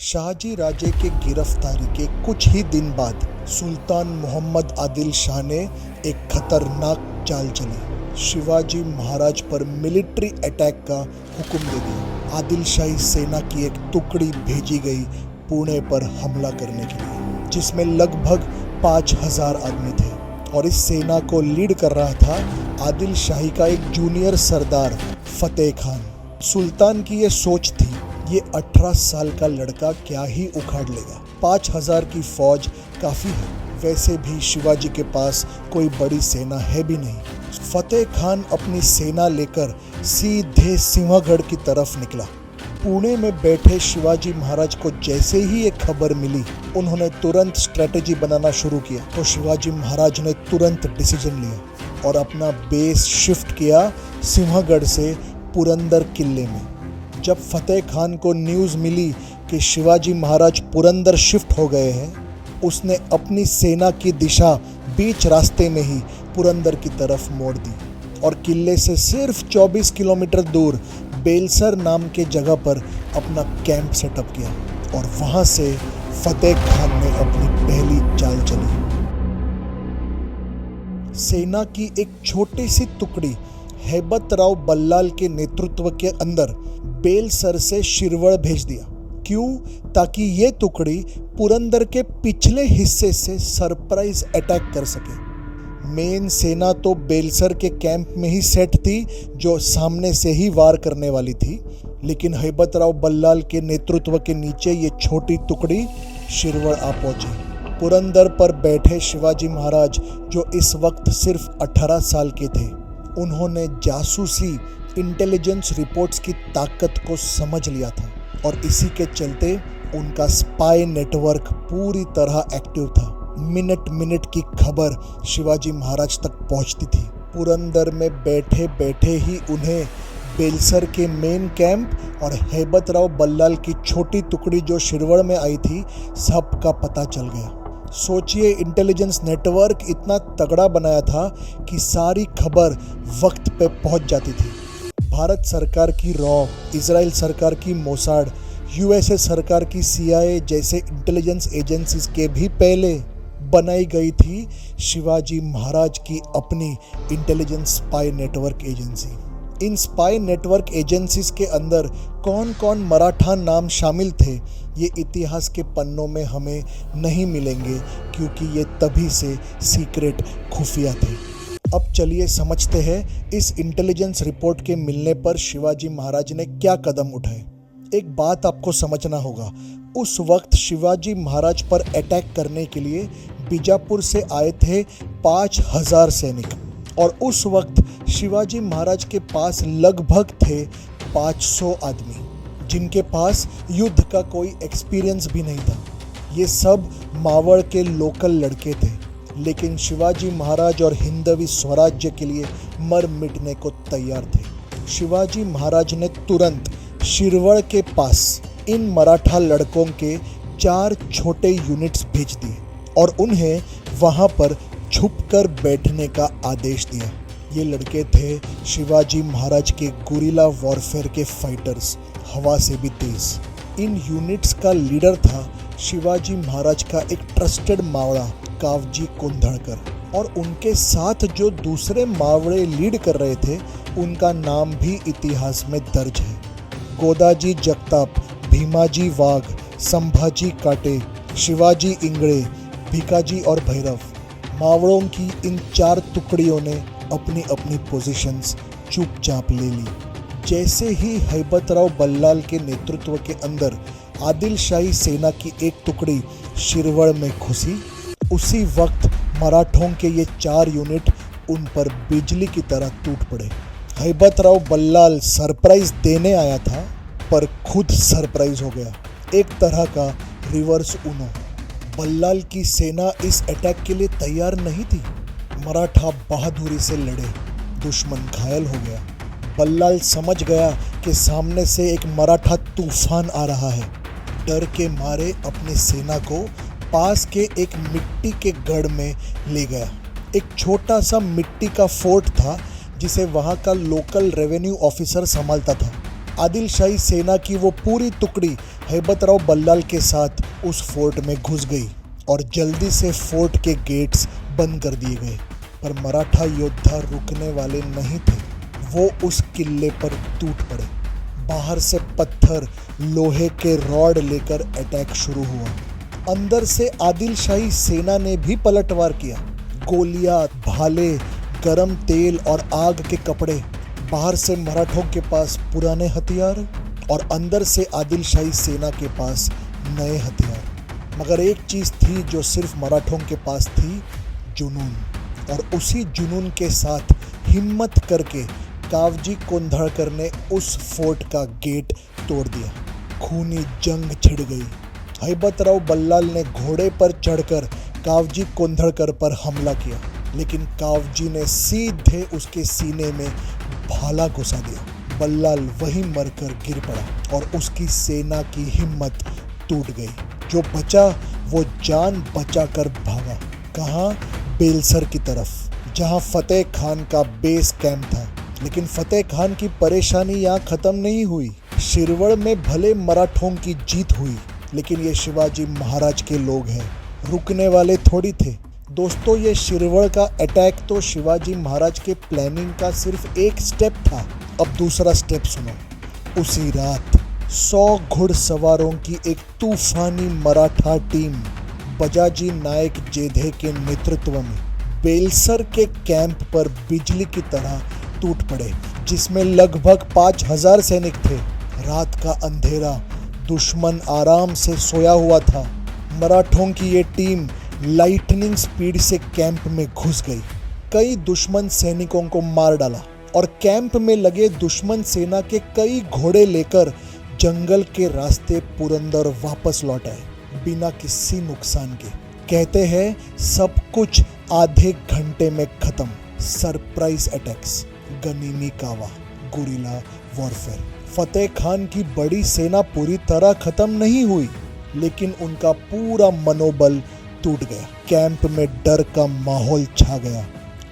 शाहजी राजे के गिरफ्तारी के कुछ ही दिन बाद सुल्तान मोहम्मद आदिल शाह ने एक खतरनाक चाल चली। शिवाजी महाराज पर मिलिट्री अटैक का हुक्म दे दिया। आदिल शाही सेना की एक टुकड़ी भेजी गई पुणे पर हमला करने के लिए, जिसमें लगभग 5000 आदमी थे और इस सेना को लीड कर रहा था आदिल शाही का एक जूनियर सरदार फतेह खान। सुल्तान की ये सोच थी, ये 18 साल का लड़का क्या ही उखाड़ लेगा। 5000 की फौज काफ़ी है, वैसे भी शिवाजी के पास कोई बड़ी सेना है भी नहीं। फतेह खान अपनी सेना लेकर सीधे सिंहगढ़ की तरफ निकला। पुणे में बैठे शिवाजी महाराज को जैसे ही ये खबर मिली, उन्होंने तुरंत स्ट्रेटेजी बनाना शुरू किया। तो शिवाजी महाराज ने तुरंत डिसीजन लिया और अपना बेस शिफ्ट किया सिंहगढ़ से पुरंदर किले में। जब फतेह खान को न्यूज़ मिली कि शिवाजी महाराज पुरंदर शिफ्ट हो गए हैं, उसने अपनी सेना की दिशा बीच रास्ते में ही पुरंदर की तरफ मोड़ दी और किले से सिर्फ 24 किलोमीटर दूर बेलसर नाम के जगह पर अपना कैंप सेटअप किया और वहां से फतेह खान ने अपनी पहली चाल चली। सेना की एक छोटी सी टुकड़ी हैबत राव बल्लाल के नेतृत्व के अंदर बेलसर से शिरवड़ भेज दिया। क्यों? ताकि ये टुकड़ी पुरंदर के पिछले हिस्से से सरप्राइज अटैक कर सके। मेन सेना तो बेलसर के कैंप में ही सेट थी, जो सामने से ही वार करने वाली थी, लेकिन हैबत राव बल्लाल के नेतृत्व के नीचे ये छोटी टुकड़ी शिरवड़ आ पहुंची। पुरंदर पर बैठे शिवाजी महाराज, जो इस वक्त सिर्फ 18 साल के थे, उन्होंने जासूसी इंटेलिजेंस रिपोर्ट्स की ताकत को समझ लिया था और इसी के चलते उनका स्पाई नेटवर्क पूरी तरह एक्टिव था। मिनट मिनट की खबर शिवाजी महाराज तक पहुंचती थी। पुरंदर में बैठे बैठे ही उन्हें बेलसर के मेन कैंप और हैबत राव बल्लाल की छोटी टुकड़ी जो शिरवड़ में आई थी, सब का पता चल गया। सोचिए, इंटेलिजेंस नेटवर्क इतना तगड़ा बनाया था कि सारी खबर वक्त पे पहुंच जाती थी। भारत सरकार की रॉ, इजराइल सरकार की मोसाड, यूएसए सरकार की CIA जैसे इंटेलिजेंस एजेंसीज के भी पहले बनाई गई थी शिवाजी महाराज की अपनी इंटेलिजेंस स्पाई नेटवर्क एजेंसी। इन स्पाई नेटवर्क एजेंसीज के अंदर कौन कौन मराठा नाम शामिल थे, ये इतिहास के पन्नों में हमें नहीं मिलेंगे, क्योंकि ये तभी से सीक्रेट खुफिया थे। अब चलिए समझते हैं इस इंटेलिजेंस रिपोर्ट के मिलने पर शिवाजी महाराज ने क्या कदम उठाए। एक बात आपको समझना होगा, उस वक्त शिवाजी महाराज पर अटैक करने के लिए बीजापुर से आए थे 5000 सैनिक और उस वक्त शिवाजी महाराज के पास लगभग थे 500 आदमी, जिनके पास युद्ध का कोई एक्सपीरियंस भी नहीं था। ये सब मावड़ के लोकल लड़के थे, लेकिन शिवाजी महाराज और हिंदवी स्वराज्य के लिए मर मिटने को तैयार थे। शिवाजी महाराज ने तुरंत शिरवड़ के पास इन मराठा लड़कों के 4 छोटे यूनिट्स भेज दिए और उन्हें वहां पर छुपकर बैठने का आदेश दिया। ये लड़के थे शिवाजी महाराज के गुरिल्ला वॉरफेयर के फाइटर्स, हवा से भी तेज। इन यूनिट्स का लीडर था शिवाजी महाराज का एक ट्रस्टेड मावड़ा कावजी कुंधड़कर, और उनके साथ जो दूसरे मावड़े लीड कर रहे थे, उनका नाम भी इतिहास में दर्ज है। गोदाजी जगताप, भीमाजी वाघ, संभाजी काटे, शिवाजी इंगड़े, भिकाजी और भैरव। मावड़ों की इन 4 टुकड़ियों ने अपनी अपनी पोजीशंस चुपचाप ले ली। जैसे ही हैबत राव बल्लाल के नेतृत्व के अंदर आदिल शाही सेना की एक टुकड़ी शिरवड़ में घुसी, उसी वक्त मराठों के ये 4 यूनिट उन पर बिजली की तरह टूट पड़े। हैबत राव बल्लाल सरप्राइज देने आया था, पर खुद सरप्राइज हो गया। एक तरह का रिवर्स उनो। बल्लाल की सेना इस अटैक के लिए तैयार नहीं थी। मराठा बहादुरी से लड़े, दुश्मन घायल हो गया। बल्लाल समझ गया कि सामने से एक मराठा तूफान आ रहा है। डर के मारे अपनी सेना को पास के एक मिट्टी के गढ़ में ले गया। एक छोटा सा मिट्टी का फोर्ट था, जिसे वहाँ का लोकल रेवेन्यू ऑफिसर संभालता था। आदिल शाही सेना की वो पूरी टुकड़ी हैबत राव बल्लाल के साथ उस फोर्ट में घुस गई और जल्दी से फोर्ट के गेट्स बंद कर दिए गए। पर मराठा योद्धा रुकने वाले नहीं थे। वो उस किले पर टूट पड़े। बाहर से पत्थर, लोहे के रॉड लेकर अटैक शुरू हुआ। अंदर से आदिल शाही सेना ने भी पलटवार किया। गोलियां, भाले, गरम तेल और आग के कपड़े। बाहर से मराठों के पास पुराने हथियार और अंदर से आदिल शाही सेना के पास नए हथियार। मगर एक चीज़ थी जो सिर्फ मराठों के पास थी, जुनून। और उसी जुनून के साथ हिम्मत करके कावजी कोंधाड़कर ने उस फोर्ट का गेट तोड़ दिया। खूनी जंग छिड़ गई। हैबत राव बल्लाल ने घोड़े पर चढ़कर कावजी कोंधाड़कर पर हमला किया, लेकिन कावजी ने सीधे उसके सीने में भाला घुसा दिया। बल्लाल वहीं मरकर गिर पड़ा और उसकी सेना की हिम्मत टूट गई। जो बचा वो जान बचाकर भागा। कहाँ? बेलसर की तरफ, जहाँ फतेह खान का बेस कैंप था। लेकिन फतेह खान की परेशानी यहाँ खत्म नहीं हुई। शिरवड़ में भले मराठों की जीत हुई, लेकिन ये शिवाजी महाराज के लोग हैं, रुकने वाले थोड़ी थे। दोस्तों, ये शिरवड़ का अटैक तो शिवाजी महाराज के प्लानिंग का सिर्फ एक स्टेप था। अब दूसरा स्टेप सुनो। उसी रात 100 घुड़सवारों की एक तूफानी मराठा टीम बजाजी नायक जेधे के नेतृत्व में बेलसर के कैंप पर बिजली की तरह टूट पड़े, जिसमें लगभग 5000 सैनिक थे। रात का अंधेरा, दुश्मन आराम से सोया हुआ था। मराठों की ये टीम लाइटनिंग स्पीड से कैंप में घुस गई। कई दुश्मन सैनिकों को मार डाला और कैंप में लगे दुश्मन सेना के कई घोड़े लेकर जंगल के रास्ते पुरंदर वापस लौट आए, बिना किसी नुकसान के। कहते हैं सब कुछ आधे घंटे में खत्म। सरप्राइज अटैक्स, गनीमी कावा, गुरिल्ला वॉरफेयर। फतेह खान की बड़ी सेना पूरी तरह खत्म नहीं हुई, लेकिन उनका पूरा मनोबल टूट गया। कैंप में डर का माहौल छा गया।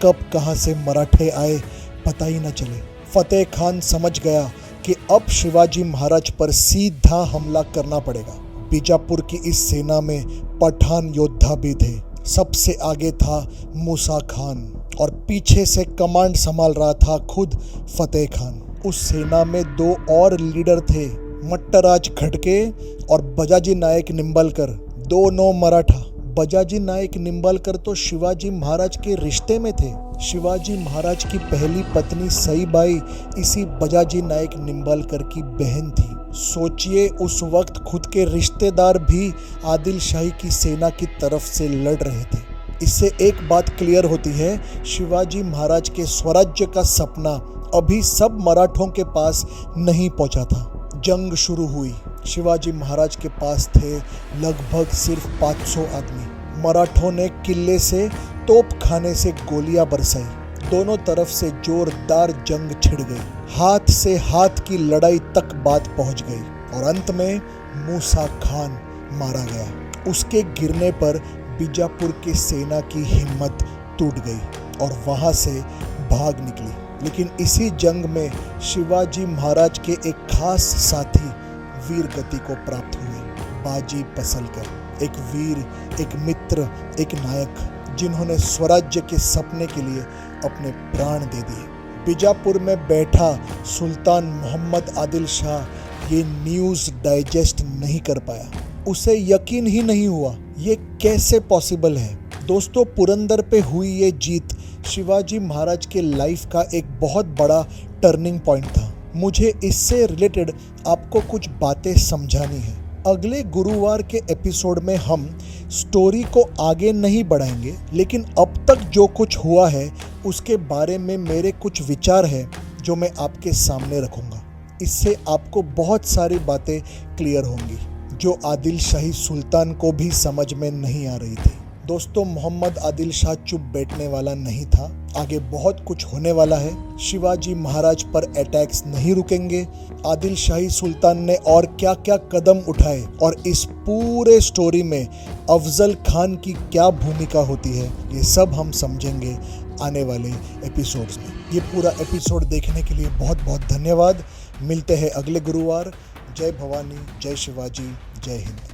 कब कहां से मराठे आए पता ही न चले। फतेह खान समझ गया कि अब शिवाजी महाराज पर सीधा हमला करना पड़ेगा। बीजापुर की इस सेना में पठान योद्धा भी थे। सबसे आगे था मूसा खान और पीछे से कमांड संभाल रहा था खुद फतेह खान। उस सेना में 2 और लीडर थे, मट्टराज खड़के और बजाजी नायक निंबलकर, दोनों मराठा। बजाजी नायक निंबलकर तो शिवाजी महाराज के रिश्ते में थे। शिवाजी महाराज की पहली पत्नी सईबाई इसी बजाजी नायक निंबलकर की बहन थी। सोचिए, उस वक्त खुद के रिश्तेदार भी आदिल शाही की सेना की तरफ से लड़ रहे थे। इससे एक बात क्लियर होती है, शिवाजी महाराज के स्वराज्य का सपना अभी सब मराठों के पास नहीं पहुंचा था। जंग शुरू हुई। शिवाजी महाराज के पास थे लगभग सिर्फ 500 आदमी। मराठों ने किले से, तोपखाने से गोलियां बरसाई। दोनों तरफ से जोरदार जंग छिड़ गई। हाथ से हाथ की लड़ाई तक बात पहुंच गई और अंत में मूसा खान मारा गया। उसके गिरने पर बीजापुर की सेना की हिम्मत टूट गई और वहां से भाग निकली। लेकिन इसी जंग में शिवाजी महाराज के एक खास साथी वीर गति को प्राप्त हुए, बाजी पसलकर। एक वीर, एक मित्र, एक नायक, जिन्होंने स्वराज्य के सपने के लिए अपने प्राण दे दिए। बीजापुर में बैठा सुल्तान मोहम्मद आदिल शाह ये न्यूज़ डाइजेस्ट नहीं कर पाया। उसे यकीन ही नहीं हुआ ये कैसे पॉसिबल है। दोस्तों, पुरंदर पे हुई ये जीत शिवाजी महाराज के लाइफ का एक बहुत बड़ा टर्निंग पॉइंट था। मुझे इससे रिलेटेड आपको कुछ बातें समझानी है। अगले गुरुवार के एपिसोड में हम स्टोरी को आगे नहीं बढ़ाएंगे, लेकिन अब तक जो कुछ हुआ है उसके बारे में मेरे कुछ विचार हैं जो मैं आपके सामने रखूंगा। इससे आपको बहुत सारी बातें क्लियर होंगी जो आदिल शाही सुल्तान को भी समझ में नहीं आ रही थी। दोस्तों, मोहम्मद आदिल शाह चुप बैठने वाला नहीं था। आगे बहुत कुछ होने वाला है। शिवाजी महाराज पर अटैक्स नहीं रुकेंगे। आदिल शाही सुल्तान ने और क्या क्या कदम उठाए और इस पूरे स्टोरी में अफजल खान की क्या भूमिका होती है, ये सब हम समझेंगे आने वाले एपिसोड्स में। ये पूरा एपिसोड देखने के लिए बहुत बहुत धन्यवाद। मिलते हैं अगले गुरुवार। जय भवानी, जय शिवाजी, जय हिंद।